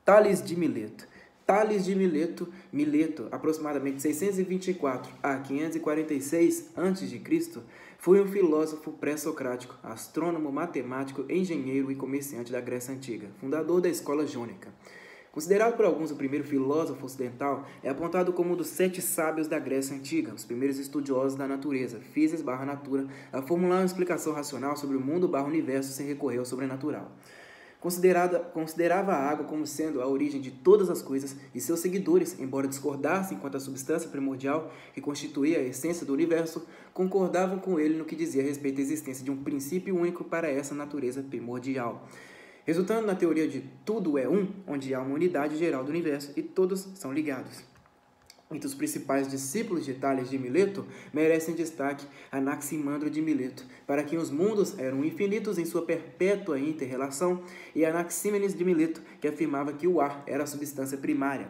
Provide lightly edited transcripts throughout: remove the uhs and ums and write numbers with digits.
Tales de Mileto. Tales de Mileto, aproximadamente 624 a 546 a.C., foi um filósofo pré-socrático, astrônomo, matemático, engenheiro e comerciante da Grécia Antiga, fundador da escola jônica. Considerado por alguns o primeiro filósofo ocidental, é apontado como um dos 7 sábios da Grécia Antiga, os primeiros estudiosos da natureza, physis/natura, a formular uma explicação racional sobre o mundo/universo sem recorrer ao sobrenatural. Considerava a água como sendo a origem de todas as coisas, e seus seguidores, embora discordassem quanto à substância primordial que constituía a essência do universo, concordavam com ele no que dizia a respeito da existência de um princípio único para essa natureza primordial, resultando na teoria de tudo é um, onde há uma unidade geral do universo e todos são ligados. Entre os principais discípulos de Tales de Mileto, merecem destaque Anaximandro de Mileto, para quem os mundos eram infinitos em sua perpétua inter-relação, e Anaxímenes de Mileto, que afirmava que o ar era a substância primária.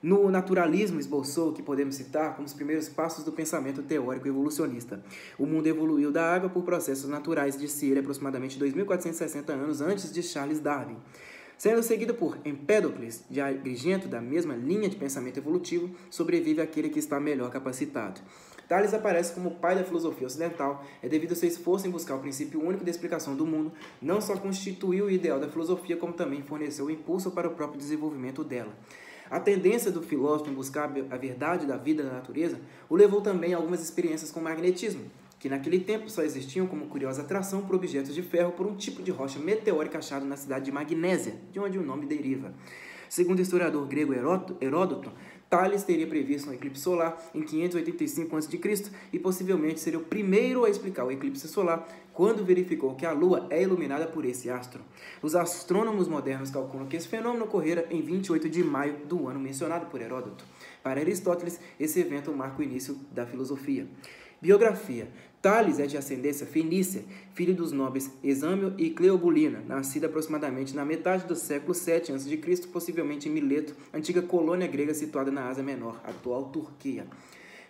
No naturalismo, esboçou o que podemos citar como os primeiros passos do pensamento teórico evolucionista. O mundo evoluiu da água por processos naturais, disse ele, aproximadamente 2.460 anos antes de Charles Darwin. Sendo seguido por Empédocles, de Agrigento, da mesma linha de pensamento evolutivo, sobrevive aquele que está melhor capacitado. Tales aparece como o pai da filosofia ocidental, devido ao seu esforço em buscar o princípio único de explicação do mundo, não só constituiu o ideal da filosofia, como também forneceu o impulso para o próprio desenvolvimento dela. A tendência do filósofo em buscar a verdade da vida e da natureza o levou também a algumas experiências com magnetismo, que naquele tempo só existiam como curiosa atração por objetos de ferro por um tipo de rocha meteórica achado na cidade de Magnésia, de onde o nome deriva. Segundo o historiador grego Heródoto, Tales teria previsto um eclipse solar em 585 a.C. e possivelmente seria o primeiro a explicar o eclipse solar quando verificou que a Lua é iluminada por esse astro. Os astrônomos modernos calculam que esse fenômeno ocorrera em 28 de maio do ano mencionado por Heródoto. Para Aristóteles, esse evento marca o início da filosofia. Biografia. Tales é de ascendência fenícia, filho dos nobres Exâmio e Cleobulina, nascido aproximadamente na metade do século VII a.C., possivelmente em Mileto, antiga colônia grega situada na Ásia Menor, atual Turquia.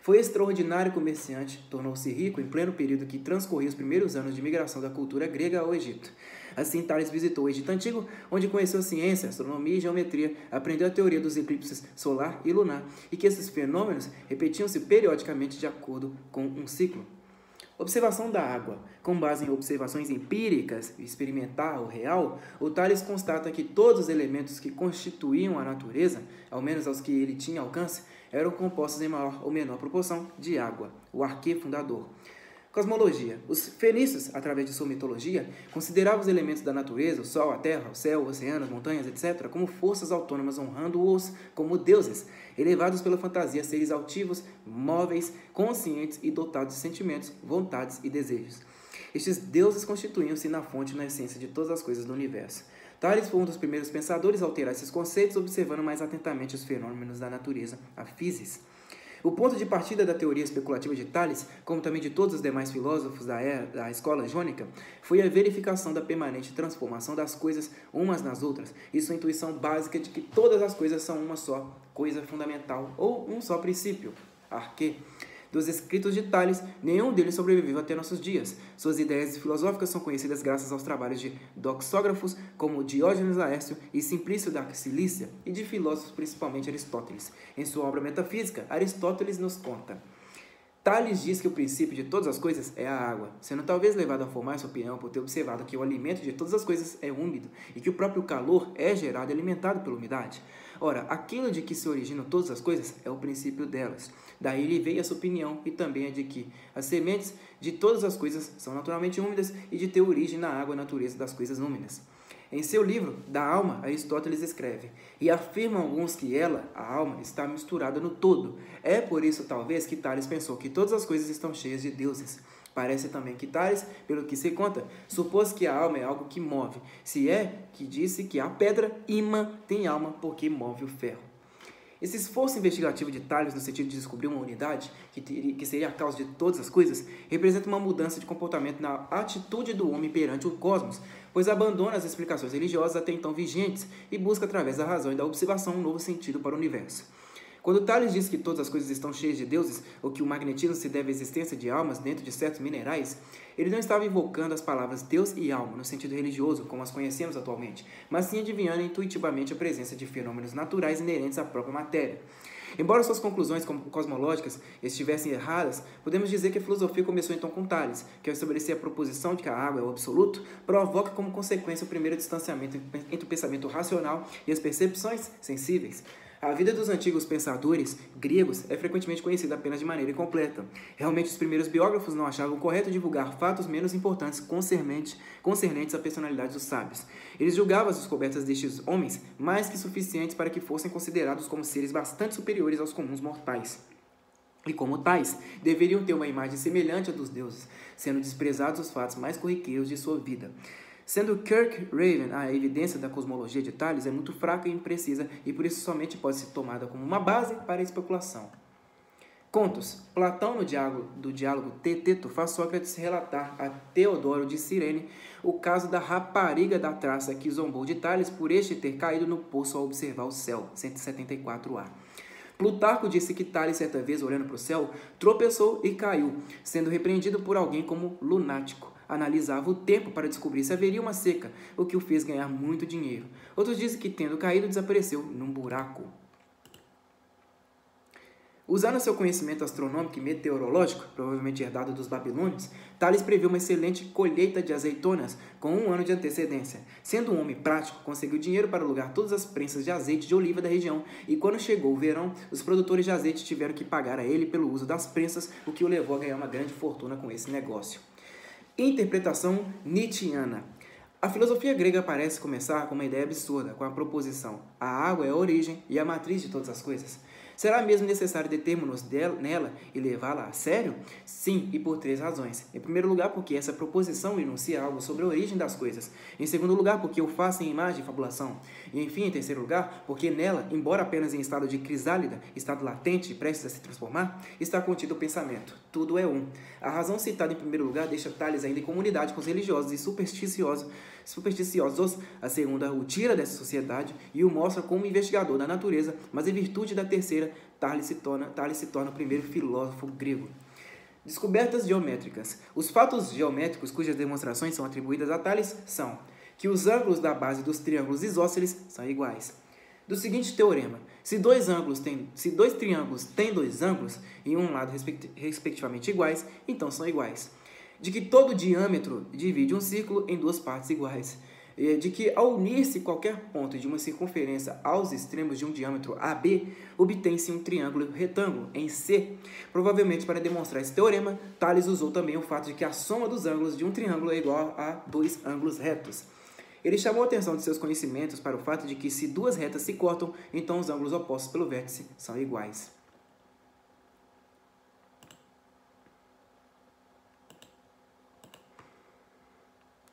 Foi extraordinário comerciante, tornou-se rico em pleno período que transcorria os primeiros anos de migração da cultura grega ao Egito. Assim, Tales visitou o Egito Antigo, onde conheceu ciência, astronomia e geometria, aprendeu a teoria dos eclipses solar e lunar, e que esses fenômenos repetiam-se periodicamente de acordo com um ciclo. Observação da água. Com base em observações empíricas, experimental, real, o Tales constata que todos os elementos que constituíam a natureza, ao menos aos que ele tinha alcance, eram compostos em maior ou menor proporção de água, o arquê fundador. Cosmologia. Os fenícios, através de sua mitologia, consideravam os elementos da natureza, o sol, a terra, o céu, o oceano, as montanhas, etc., como forças autônomas, honrando-os como deuses, elevados pela fantasia a seres altivos, móveis, conscientes e dotados de sentimentos, vontades e desejos. Estes deuses constituíam-se na fonte e na essência de todas as coisas do universo. Tales foi um dos primeiros pensadores a alterar esses conceitos, observando mais atentamente os fenômenos da natureza, a physis. O ponto de partida da teoria especulativa de Tales, como também de todos os demais filósofos da escola jônica, foi a verificação da permanente transformação das coisas umas nas outras e sua intuição básica de que todas as coisas são uma só coisa fundamental ou um só princípio, arquê. Dos escritos de Tales, nenhum deles sobreviveu até nossos dias. Suas ideias filosóficas são conhecidas graças aos trabalhos de doxógrafos como Diógenes Laércio e Simplício da Cilícia, e de filósofos, principalmente Aristóteles. Em sua obra Metafísica, Aristóteles nos conta: Tales diz que o princípio de todas as coisas é a água, sendo talvez levado a formar essa opinião por ter observado que o alimento de todas as coisas é úmido e que o próprio calor é gerado e alimentado pela umidade. Ora, aquilo de que se originam todas as coisas é o princípio delas. Daí lhe veio essa opinião e também a de que as sementes de todas as coisas são naturalmente úmidas e de ter origem na água a natureza das coisas úmidas. Em seu livro, Da Alma, Aristóteles escreve: e afirmam alguns que ela, a alma, está misturada no todo. É por isso, talvez, que Tales pensou que todas as coisas estão cheias de deuses. Parece também que Tales, pelo que se conta, supôs que a alma é algo que move. Se é que disse que a pedra, imã, tem alma porque move o ferro. Esse esforço investigativo de Tales no sentido de descobrir uma unidade, que seria a causa de todas as coisas, representa uma mudança de comportamento na atitude do homem perante o cosmos, pois abandona as explicações religiosas até então vigentes e busca, através da razão e da observação, um novo sentido para o universo. Quando Tales diz que todas as coisas estão cheias de deuses, ou que o magnetismo se deve à existência de almas dentro de certos minerais, ele não estava invocando as palavras Deus e alma no sentido religioso, como as conhecemos atualmente, mas sim adivinhando intuitivamente a presença de fenômenos naturais inerentes à própria matéria. Embora suas conclusões cosmológicas estivessem erradas, podemos dizer que a filosofia começou então com Tales, que ao estabelecer a proposição de que a água é o absoluto, provoca como consequência o primeiro distanciamento entre o pensamento racional e as percepções sensíveis. A vida dos antigos pensadores gregos é frequentemente conhecida apenas de maneira incompleta. Realmente, os primeiros biógrafos não achavam correto divulgar fatos menos importantes concernentes à personalidade dos sábios. Eles julgavam as descobertas destes homens mais que suficientes para que fossem considerados como seres bastante superiores aos comuns mortais. E como tais, deveriam ter uma imagem semelhante à dos deuses, sendo desprezados os fatos mais corriqueiros de sua vida. Sendo Kirk-Raven a evidência da cosmologia de Tales é muito fraca e imprecisa e por isso somente pode ser tomada como uma base para a especulação. Contos. Platão, no diálogo Teteto, faz Sócrates relatar a Teodoro de Cirene o caso da rapariga da Traça que zombou de Tales por este ter caído no poço ao observar o céu, 174a. Plutarco disse que Tales, certa vez, olhando para o céu, tropeçou e caiu, sendo repreendido por alguém como lunático. Analisava o tempo para descobrir se haveria uma seca, o que o fez ganhar muito dinheiro. Outros dizem que, tendo caído, desapareceu num buraco. Usando seu conhecimento astronômico e meteorológico, provavelmente herdado dos babilônios, Tales previu uma excelente colheita de azeitonas com 1 ano de antecedência. Sendo um homem prático, conseguiu dinheiro para alugar todas as prensas de azeite de oliva da região, e quando chegou o verão, os produtores de azeite tiveram que pagar a ele pelo uso das prensas, o que o levou a ganhar uma grande fortuna com esse negócio. Interpretação nietzschiana. A filosofia grega parece começar com uma ideia absurda, com a proposição: a água é a origem e a matriz de todas as coisas. Será mesmo necessário determos-nos nela e levá-la a sério? Sim, e por 3 razões. Em primeiro lugar, porque essa proposição enuncia algo sobre a origem das coisas. Em segundo lugar, porque o faz em imagem e fabulação. E, enfim, em terceiro lugar, porque nela, embora apenas em estado de crisálida, estado latente e prestes a se transformar, está contido o pensamento. Tudo é um. A razão citada em primeiro lugar deixa Tales ainda em comunidade com os religiosos e supersticiosos. A segunda o tira dessa sociedade e o mostra como investigador da natureza, mas em virtude da terceira, Tales se torna o primeiro filósofo grego. Descobertas geométricas. Os fatos geométricos cujas demonstrações são atribuídas a Tales são que os ângulos da base dos triângulos isósceles são iguais. Do seguinte teorema: se dois triângulos têm 2 ângulos em um lado respectivamente iguais, então são iguais. De que todo diâmetro divide um círculo em 2 partes iguais. De que, ao unir-se qualquer ponto de uma circunferência aos extremos de um diâmetro AB, obtém-se um triângulo retângulo em C. Provavelmente, para demonstrar esse teorema, Tales usou também o fato de que a soma dos ângulos de um triângulo é igual a 2 ângulos retos. Ele chamou a atenção de seus conhecimentos para o fato de que, se 2 retas se cortam, então os ângulos opostos pelo vértice são iguais.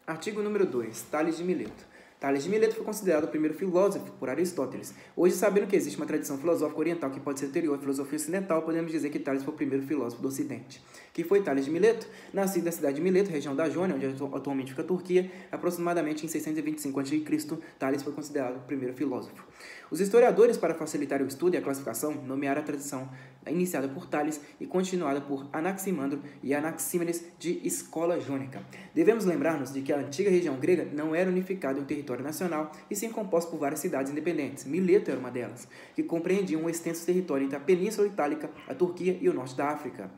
Artigo número 2. Tales de Mileto. Tales de Mileto foi considerado o primeiro filósofo por Aristóteles. Hoje, sabendo que existe uma tradição filosófica oriental que pode ser anterior à filosofia ocidental, podemos dizer que Tales foi o primeiro filósofo do Ocidente. Quem foi Tales de Mileto? Nascido na cidade de Mileto, região da Jônia, onde atualmente fica a Turquia, aproximadamente em 625 a.C., Tales foi considerado o primeiro filósofo. Os historiadores, para facilitar o estudo e a classificação, nomearam a tradição iniciada por Tales e continuada por Anaximandro e Anaxímenes de Escola Jônica. Devemos lembrar-nos de que a antiga região grega não era unificada em um território nacional e sim composta por várias cidades independentes. Mileto era uma delas, que compreendia um extenso território entre a Península Itálica, a Turquia e o norte da África.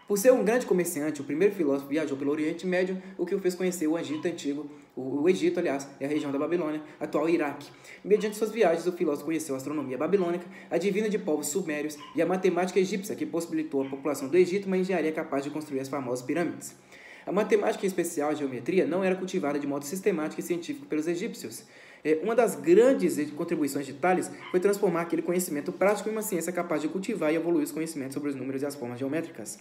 Por ser um grande comerciante, o primeiro filósofo viajou pelo Oriente Médio, o que o fez conhecer o Egito Antigo, o Egito, aliás, é a região da Babilônia, atual Iraque. Mediante suas viagens, o filósofo conheceu a astronomia babilônica, a divina de povos sumérios e a matemática egípcia, que possibilitou à população do Egito uma engenharia capaz de construir as famosas pirâmides. A matemática, em especial a geometria, não era cultivada de modo sistemático e científico pelos egípcios. Uma das grandes contribuições de Tales foi transformar aquele conhecimento prático em uma ciência capaz de cultivar e evoluir os conhecimentos sobre os números e as formas geométricas.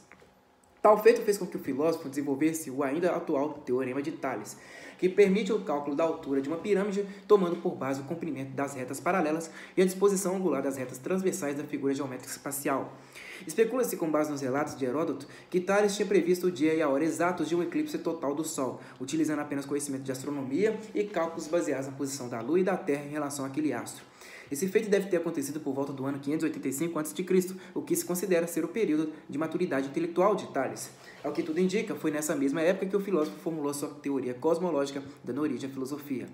Tal feito fez com que o filósofo desenvolvesse o ainda atual Teorema de Tales, que permite o cálculo da altura de uma pirâmide, tomando por base o comprimento das retas paralelas e a disposição angular das retas transversais da figura geométrica espacial. Especula-se, com base nos relatos de Heródoto, que Tales tinha previsto o dia e a hora exatos de um eclipse total do Sol, utilizando apenas conhecimento de astronomia e cálculos baseados na posição da Lua e da Terra em relação àquele astro. Esse feito deve ter acontecido por volta do ano 585 a.C., o que se considera ser o período de maturidade intelectual de Tales. Ao que tudo indica, foi nessa mesma época que o filósofo formulou sua teoria cosmológica, dando origem à filosofia.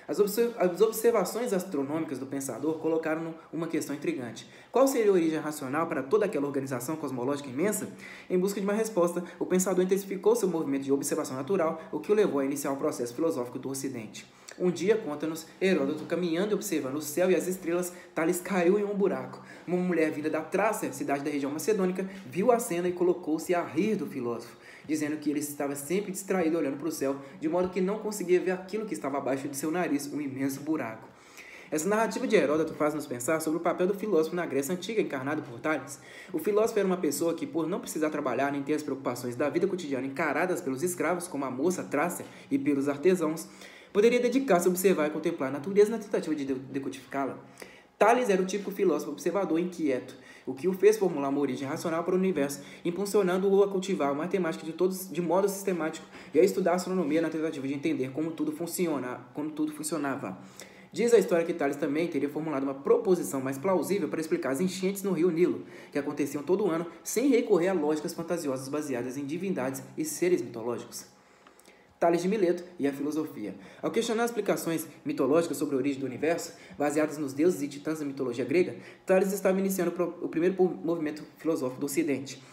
As observações astronômicas do pensador colocaram uma questão intrigante. Qual seria a origem racional para toda aquela organização cosmológica imensa? Em busca de uma resposta, o pensador intensificou seu movimento de observação natural, o que o levou a iniciar o processo filosófico do Ocidente. Um dia, conta-nos, Heródoto, caminhando e observando o céu e as estrelas, Tales caiu em um buraco. Uma mulher vinda da Trácia, cidade da região macedônica, viu a cena e colocou-se a rir do filósofo, dizendo que ele estava sempre distraído olhando para o céu, de modo que não conseguia ver aquilo que estava abaixo de seu nariz, um imenso buraco. Essa narrativa de Heródoto faz-nos pensar sobre o papel do filósofo na Grécia Antiga, encarnado por Tales. O filósofo era uma pessoa que, por não precisar trabalhar nem ter as preocupações da vida cotidiana encaradas pelos escravos, como a moça Trácia, e pelos artesãos, poderia dedicar-se a observar e contemplar a natureza na tentativa de decodificá-la. Tales era o típico filósofo observador inquieto, o que o fez formular uma origem racional para o universo, impulsionando-o a cultivar a matemática de modo sistemático e a estudar a astronomia na tentativa de entender como tudo funcionava. Diz a história que Tales também teria formulado uma proposição mais plausível para explicar as enchentes no rio Nilo, que aconteciam todo ano, sem recorrer a lógicas fantasiosas baseadas em divindades e seres mitológicos. Tales de Mileto e a filosofia. Ao questionar as explicações mitológicas sobre a origem do universo, baseadas nos deuses e titãs da mitologia grega, Tales estava iniciando o primeiro movimento filosófico do Ocidente.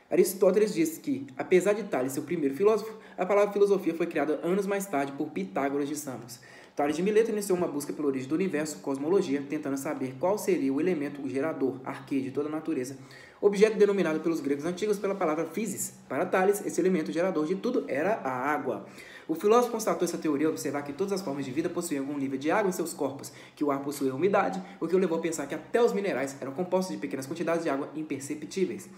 Aristóteles diz que, apesar de Tales ser o primeiro filósofo, a palavra filosofia foi criada anos mais tarde por Pitágoras de Samos. Tales de Mileto iniciou uma busca pela origem do universo, cosmologia, tentando saber qual seria o elemento gerador, arquê de toda a natureza, objeto denominado pelos gregos antigos pela palavra physis. Para Tales, esse elemento gerador de tudo era a água. O filósofo constatou essa teoria ao observar que todas as formas de vida possuíam algum nível de água em seus corpos, que o ar possuía umidade, o que o levou a pensar que até os minerais eram compostos de pequenas quantidades de água imperceptíveis.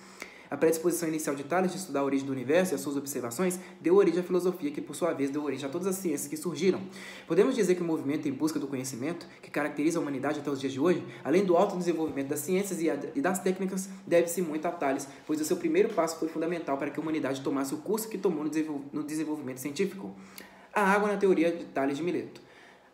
A predisposição inicial de Tales de estudar a origem do universo e as suas observações deu origem à filosofia, que por sua vez deu origem a todas as ciências que surgiram. Podemos dizer que o movimento em busca do conhecimento, que caracteriza a humanidade até os dias de hoje, além do alto desenvolvimento das ciências e das técnicas, deve-se muito a Tales, pois o seu primeiro passo foi fundamental para que a humanidade tomasse o curso que tomou no desenvolvimento científico. A água na teoria de Tales de Mileto.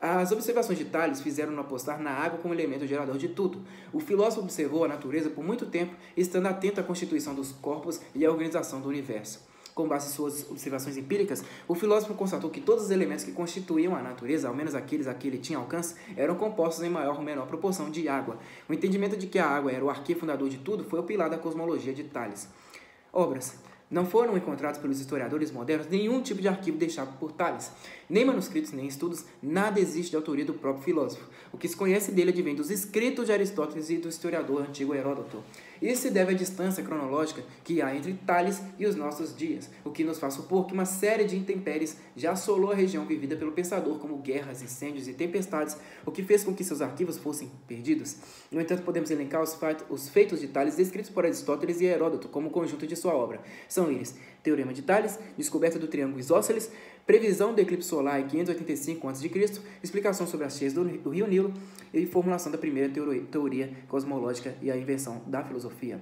As observações de Tales fizeram-no apostar na água como elemento gerador de tudo. O filósofo observou a natureza por muito tempo, estando atento à constituição dos corpos e à organização do universo. Com base em suas observações empíricas, o filósofo constatou que todos os elementos que constituíam a natureza, ao menos aqueles a que ele tinha alcance, eram compostos em maior ou menor proporção de água. O entendimento de que a água era o arquê fundador de tudo foi o pilar da cosmologia de Tales. Obras. Não foram encontrados pelos historiadores modernos nenhum tipo de arquivo deixado por Tales. Nem manuscritos, nem estudos, nada existe de autoria do próprio filósofo. O que se conhece dele advém dos escritos de Aristóteles e do historiador antigo Heródoto. Isso se deve à distância cronológica que há entre Tales e os nossos dias, o que nos faz supor que uma série de intempéries já assolou a região vivida pelo pensador, como guerras, incêndios e tempestades, o que fez com que seus arquivos fossem perdidos. No entanto, podemos elencar os feitos de Tales descritos por Aristóteles e Heródoto como conjunto de sua obra. São eles: Teorema de Tales, descoberta do triângulo isósceles, previsão do eclipse solar em 585 a.C., explicação sobre as cheias do rio Nilo e formulação da primeira teoria cosmológica e a invenção da filosofia.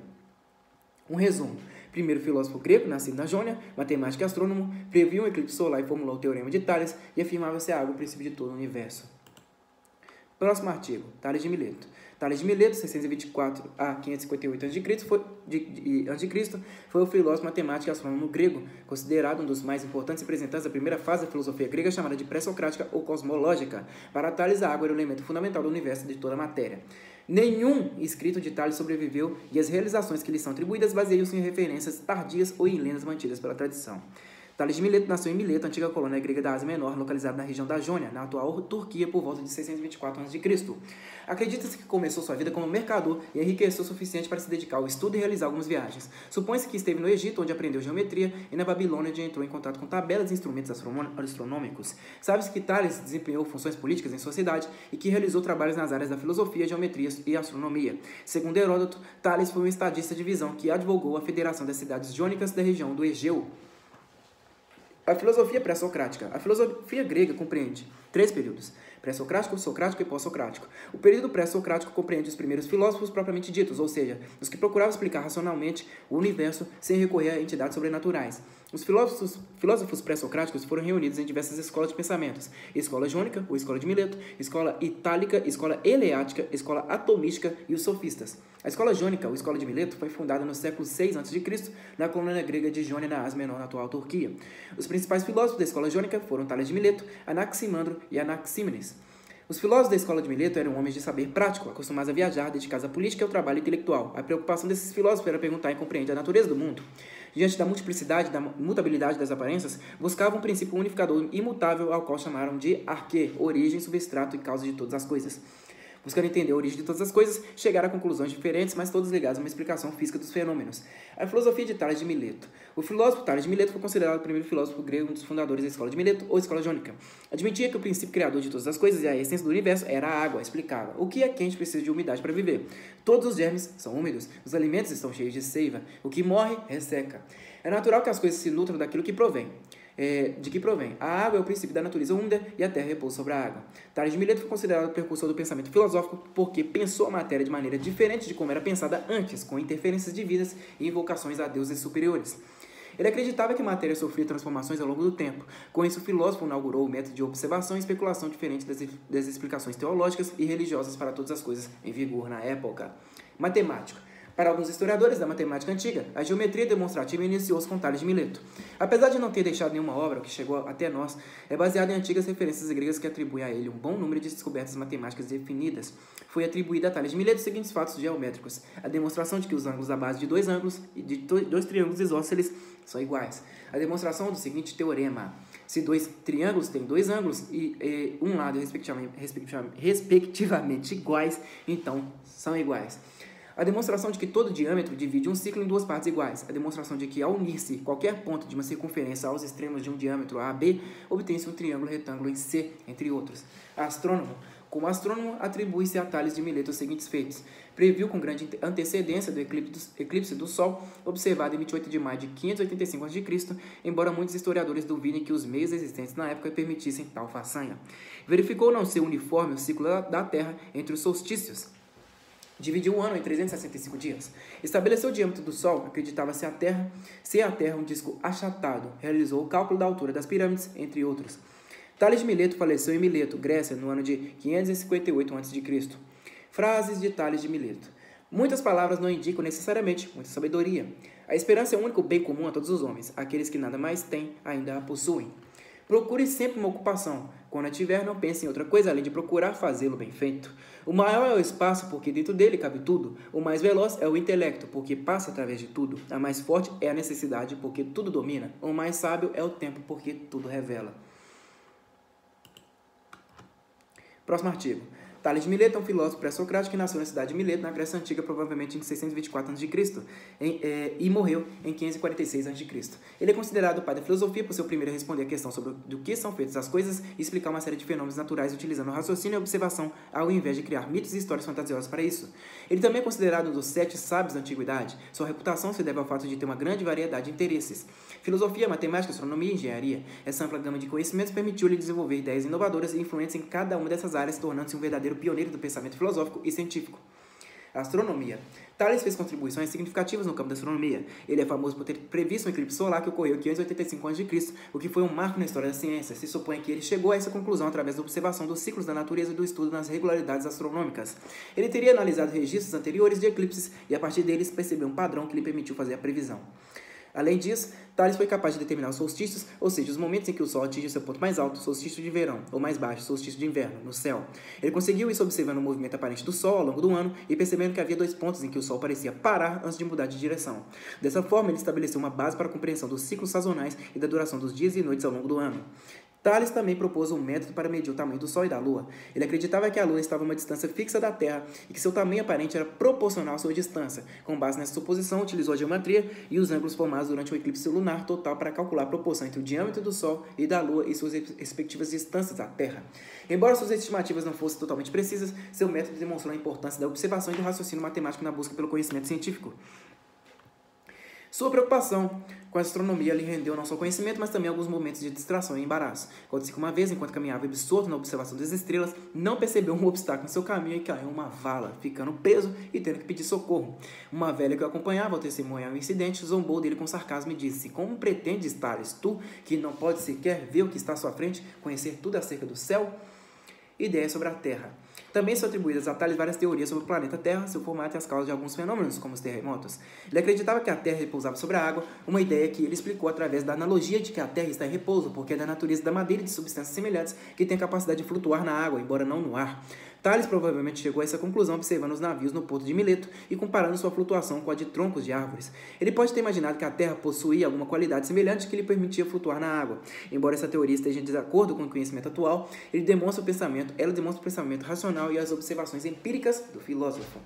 Um resumo. Primeiro filósofo grego, nascido na Jônia, matemático e astrônomo, previu um eclipse solar e formulou o Teorema de Tales e afirmava ser a água o princípio de todo o universo. Próximo artigo. Tales de Mileto. Tales de Mileto, 624 a 558 a.C., foi o filósofo, matemático e astrônomo grego, considerado um dos mais importantes representantes da primeira fase da filosofia grega, chamada de pré-socrática ou cosmológica. Para Tales, a água era o elemento fundamental do universo de toda a matéria. Nenhum escrito de Tales sobreviveu e as realizações que lhe são atribuídas baseiam-se em referências tardias ou em lendas mantidas pela tradição. Tales de Mileto nasceu em Mileto, antiga colônia grega da Ásia Menor, localizada na região da Jônia, na atual Turquia, por volta de 624 a.C. Acredita-se que começou sua vida como mercador e enriqueceu o suficiente para se dedicar ao estudo e realizar algumas viagens. Supõe-se que esteve no Egito, onde aprendeu geometria, e na Babilônia, onde entrou em contato com tabelas e instrumentos astronômicos. Sabe-se que Tales desempenhou funções políticas em sua cidade e que realizou trabalhos nas áreas da filosofia, geometria e astronomia. Segundo Heródoto, Tales foi um estadista de visão que advogou a federação das cidades jônicas da região do Egeu. A filosofia pré-socrática. A filosofia grega compreende 3 períodos: pré-socrático, socrático e pós-socrático. O período pré-socrático compreende os primeiros filósofos propriamente ditos, ou seja, os que procuravam explicar racionalmente o universo sem recorrer a entidades sobrenaturais. Os filósofos pré-socráticos foram reunidos em diversas escolas de pensamentos: escola jônica, ou escola de Mileto, escola itálica, escola eleática, escola atomística e os sofistas. A escola jônica, ou escola de Mileto, foi fundada no século VI a.C., na colônia grega de Jônia, na Ásia Menor, na atual Turquia. Os principais filósofos da escola jônica foram Tales de Mileto, Anaximandro e Anaxímenes. Os filósofos da escola de Mileto eram homens de saber prático, acostumados a viajar, dedicados à política e ao trabalho intelectual. A preocupação desses filósofos era perguntar e compreender a natureza do mundo. Diante da multiplicidade e da mutabilidade das aparências, buscavam um princípio unificador imutável ao qual chamaram de arquê, origem, substrato e causa de todas as coisas. Buscando entender a origem de todas as coisas, chegaram a conclusões diferentes, mas todas ligadas a uma explicação física dos fenômenos. A filosofia de Tales de Mileto. O filósofo Tales de Mileto foi considerado o primeiro filósofo grego, um dos fundadores da escola de Mileto, ou escola jônica. Admitia que o princípio criador de todas as coisas e a essência do universo era a água. Explicava: o que é quente precisa de umidade para viver. Todos os germes são úmidos, os alimentos estão cheios de seiva, o que morre, resseca. É natural que as coisas se nutram daquilo que provém. De que provém. A água é o princípio da natureza úmida e a terra repousa sobre a água. Tales de Mileto foi considerado o precursor do pensamento filosófico porque pensou a matéria de maneira diferente de como era pensada antes, com interferências divinas e invocações a deuses superiores. Ele acreditava que a matéria sofria transformações ao longo do tempo. Com isso, o filósofo inaugurou o método de observação e especulação diferente das explicações teológicas e religiosas para todas as coisas em vigor na época. Matemática. Para alguns historiadores da matemática antiga, a geometria demonstrativa iniciou-se com Tales de Mileto. Apesar de não ter deixado nenhuma obra que chegou até nós, é baseada em antigas referências gregas que atribuem a ele um bom número de descobertas matemáticas definidas. Foi atribuída a Tales de Mileto os seguintes fatos geométricos: a demonstração de que os ângulos da base de dois ângulos e de dois triângulos isósceles são iguais. A demonstração do seguinte teorema: se dois triângulos têm dois ângulos e um lado respectivamente iguais, então são iguais. A demonstração de que todo diâmetro divide um ciclo em duas partes iguais. A demonstração de que, ao unir-se qualquer ponto de uma circunferência aos extremos de um diâmetro A a B, obtém-se um triângulo retângulo em C, entre outros. Astrônomo. Como astrônomo, atribui-se a Tales de Mileto os seguintes feitos: previu com grande antecedência do eclipse do Sol, observado em 28 de maio de 585 a.C., embora muitos historiadores duvidem que os meios existentes na época permitissem tal façanha. Verificou não ser uniforme o ciclo da Terra entre os solstícios. Dividiu o ano em 365 dias. Estabeleceu o diâmetro do Sol, acreditava ser a Terra um disco achatado. Realizou o cálculo da altura das pirâmides, entre outros. Tales de Mileto faleceu em Mileto, Grécia, no ano de 558 a.C. Frases de Tales de Mileto. Muitas palavras não indicam necessariamente muita sabedoria. A esperança é o único bem comum a todos os homens. Aqueles que nada mais têm, ainda a possuem. Procure sempre uma ocupação. Quando a tiver, não pense em outra coisa além de procurar fazê-lo bem feito. O maior é o espaço, porque dentro dele cabe tudo. O mais veloz é o intelecto, porque passa através de tudo. A mais forte é a necessidade, porque tudo domina. O mais sábio é o tempo, porque tudo revela. Próximo artigo. Tales de Mileto é um filósofo pré-socrático que nasceu na cidade de Mileto, na Grécia Antiga, provavelmente em 624 a.C., e morreu em 546 a.C. Ele é considerado o pai da filosofia por ser o primeiro a responder a questão sobre do que são feitas as coisas e explicar uma série de fenômenos naturais utilizando o raciocínio e a observação, ao invés de criar mitos e histórias fantasiosas para isso. Ele também é considerado um dos 7 sábios da antiguidade. Sua reputação se deve ao fato de ter uma grande variedade de interesses. Filosofia, matemática, astronomia e engenharia. Essa ampla gama de conhecimentos permitiu-lhe desenvolver ideias inovadoras e influentes em cada uma dessas áreas, tornando-se um verdadeiro pioneiro do pensamento filosófico e científico. Astronomia. Tales fez contribuições significativas no campo da astronomia. Ele é famoso por ter previsto um eclipse solar que ocorreu em 585 a.C., o que foi um marco na história da ciência. Se supõe que ele chegou a essa conclusão através da observação dos ciclos da natureza e do estudo nas regularidades astronômicas. Ele teria analisado registros anteriores de eclipses e, a partir deles, percebeu um padrão que lhe permitiu fazer a previsão. Além disso, Tales foi capaz de determinar os solstícios, ou seja, os momentos em que o Sol atinge seu ponto mais alto, solstício de verão, ou mais baixo, solstício de inverno, no céu. Ele conseguiu isso observando o movimento aparente do Sol ao longo do ano e percebendo que havia 2 pontos em que o Sol parecia parar antes de mudar de direção. Dessa forma, ele estabeleceu uma base para a compreensão dos ciclos sazonais e da duração dos dias e noites ao longo do ano. Tales também propôs um método para medir o tamanho do Sol e da Lua. Ele acreditava que a Lua estava a uma distância fixa da Terra e que seu tamanho aparente era proporcional à sua distância. Com base nessa suposição, utilizou a geometria e os ângulos formados durante o eclipse lunar total para calcular a proporção entre o diâmetro do Sol e da Lua e suas respectivas distâncias da Terra. Embora suas estimativas não fossem totalmente precisas, seu método demonstrou a importância da observação e do raciocínio matemático na busca pelo conhecimento científico. Sua preocupação com a astronomia lhe rendeu não só conhecimento, mas também alguns momentos de distração e embaraço. Aconteceu que uma vez, enquanto caminhava absorto na observação das estrelas, não percebeu um obstáculo em seu caminho e caiu em uma vala, ficando preso e tendo que pedir socorro. Uma velha que o acompanhava ao testemunhar o incidente zombou dele com sarcasmo e disse: como pretendes, Tales, tu, que não pode sequer ver o que está à sua frente, conhecer tudo acerca do céu? Ideias sobre a Terra. Também são atribuídas a Tales várias teorias sobre o planeta Terra, seu formato e as causas de alguns fenômenos, como os terremotos. Ele acreditava que a Terra repousava sobre a água, uma ideia que ele explicou através da analogia de que a Terra está em repouso, porque é da natureza da madeira e de substâncias semelhantes que tem a capacidade de flutuar na água, embora não no ar. Tales provavelmente chegou a essa conclusão observando os navios no porto de Mileto e comparando sua flutuação com a de troncos de árvores. Ele pode ter imaginado que a Terra possuía alguma qualidade semelhante que lhe permitia flutuar na água. Embora essa teoria esteja em desacordo com o conhecimento atual, ela demonstra o pensamento racional e as observações empíricas do filósofo.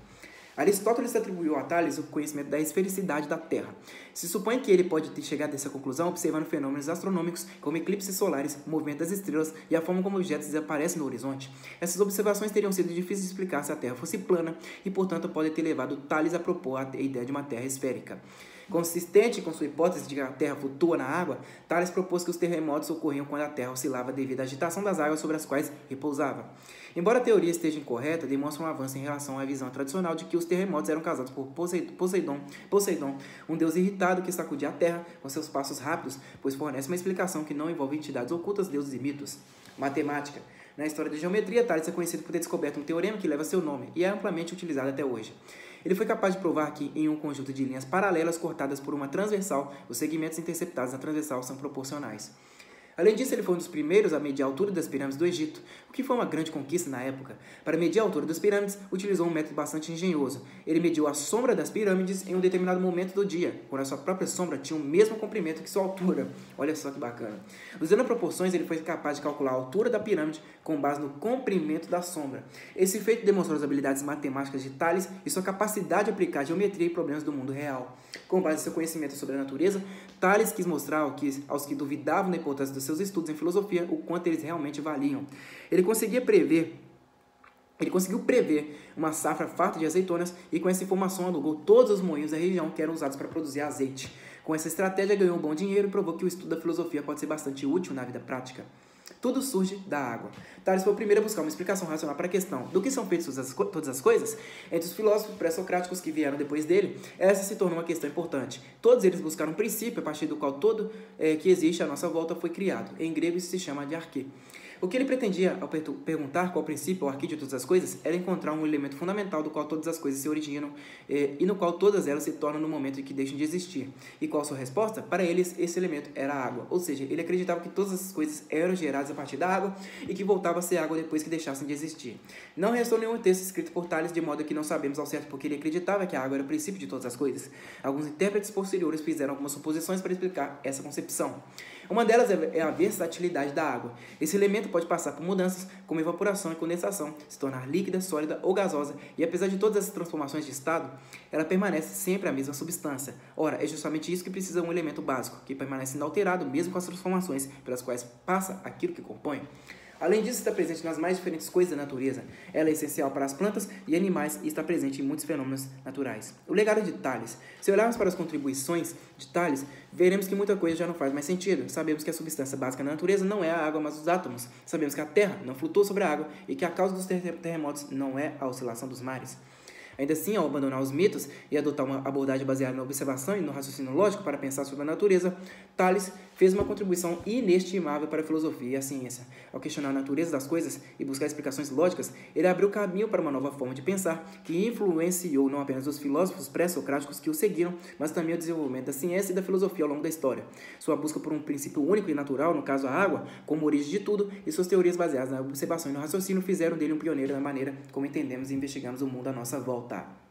Aristóteles atribuiu a Tales o conhecimento da esfericidade da Terra. Se supõe que ele pode ter chegado a essa conclusão observando fenômenos astronômicos como eclipses solares, movimento das estrelas e a forma como objetos desaparecem no horizonte. Essas observações teriam sido difíceis de explicar se a Terra fosse plana e, portanto, podem ter levado Tales a propor a ideia de uma Terra esférica. Consistente com sua hipótese de que a Terra flutua na água, Tales propôs que os terremotos ocorriam quando a Terra oscilava devido à agitação das águas sobre as quais repousava. Embora a teoria esteja incorreta, demonstra um avanço em relação à visão tradicional de que os terremotos eram causados por Poseidon, um deus irritado que sacudia a Terra com seus passos rápidos, pois fornece uma explicação que não envolve entidades ocultas, deuses e mitos. Matemática. Na história da geometria, Tales é conhecido por ter descoberto um teorema que leva seu nome e é amplamente utilizado até hoje. Ele foi capaz de provar que, em um conjunto de linhas paralelas cortadas por uma transversal, os segmentos interceptados na transversal são proporcionais. Além disso, ele foi um dos primeiros a medir a altura das pirâmides do Egito, o que foi uma grande conquista na época. Para medir a altura das pirâmides, utilizou um método bastante engenhoso. Ele mediu a sombra das pirâmides em um determinado momento do dia, quando a sua própria sombra tinha o mesmo comprimento que sua altura. Olha só que bacana. Usando proporções, ele foi capaz de calcular a altura da pirâmide com base no comprimento da sombra. Esse feito demonstrou as habilidades matemáticas de Tales e sua capacidade de aplicar geometria e problemas do mundo real. Com base em seu conhecimento sobre a natureza, Tales quis mostrar aos que duvidavam da importância dos seus estudos em filosofia o quanto eles realmente valiam. Ele conseguiu prever uma safra farta de azeitonas e com essa informação alugou todos os moinhos da região que eram usados para produzir azeite. Com essa estratégia ganhou um bom dinheiro e provou que o estudo da filosofia pode ser bastante útil na vida prática. Tudo surge da água. Tales foi o primeiro a buscar uma explicação racional para a questão do que são feitas todas as coisas. Entre os filósofos pré-socráticos que vieram depois dele, essa se tornou uma questão importante. Todos eles buscaram um princípio a partir do qual todo que existe à nossa volta foi criado. Em grego isso se chama de arquê. O que ele pretendia ao perguntar qual o princípio ou arquê de todas as coisas era encontrar um elemento fundamental do qual todas as coisas se originam e no qual todas elas se tornam no momento em que deixam de existir. E qual a sua resposta? Para eles, esse elemento era a água. Ou seja, ele acreditava que todas as coisas eram geradas a partir da água e que voltava a ser água depois que deixassem de existir. Não restou nenhum texto escrito por Tales, de modo que não sabemos ao certo porque ele acreditava que a água era o princípio de todas as coisas. Alguns intérpretes posteriores fizeram algumas suposições para explicar essa concepção. Uma delas é a versatilidade da água. Esse elemento pode passar por mudanças, como evaporação e condensação, se tornar líquida, sólida ou gasosa, e apesar de todas essas transformações de estado, ela permanece sempre a mesma substância. Ora, é justamente isso que precisa um elemento básico, que permanece inalterado mesmo com as transformações pelas quais passa aquilo que compõe. Além disso, está presente nas mais diferentes coisas da natureza. Ela é essencial para as plantas e animais e está presente em muitos fenômenos naturais. O legado de Tales. Se olharmos para as contribuições de Tales, veremos que muita coisa já não faz mais sentido. Sabemos que a substância básica da natureza não é a água, mas os átomos. Sabemos que a Terra não flutua sobre a água e que a causa dos terremotos não é a oscilação dos mares. Ainda assim, ao abandonar os mitos e adotar uma abordagem baseada na observação e no raciocínio lógico para pensar sobre a natureza, Tales fez uma contribuição inestimável para a filosofia e a ciência. Ao questionar a natureza das coisas e buscar explicações lógicas, ele abriu caminho para uma nova forma de pensar que influenciou não apenas os filósofos pré-socráticos que o seguiram, mas também o desenvolvimento da ciência e da filosofia ao longo da história. Sua busca por um princípio único e natural, no caso a água, como origem de tudo, e suas teorias baseadas na observação e no raciocínio fizeram dele um pioneiro na maneira como entendemos e investigamos o mundo à nossa volta.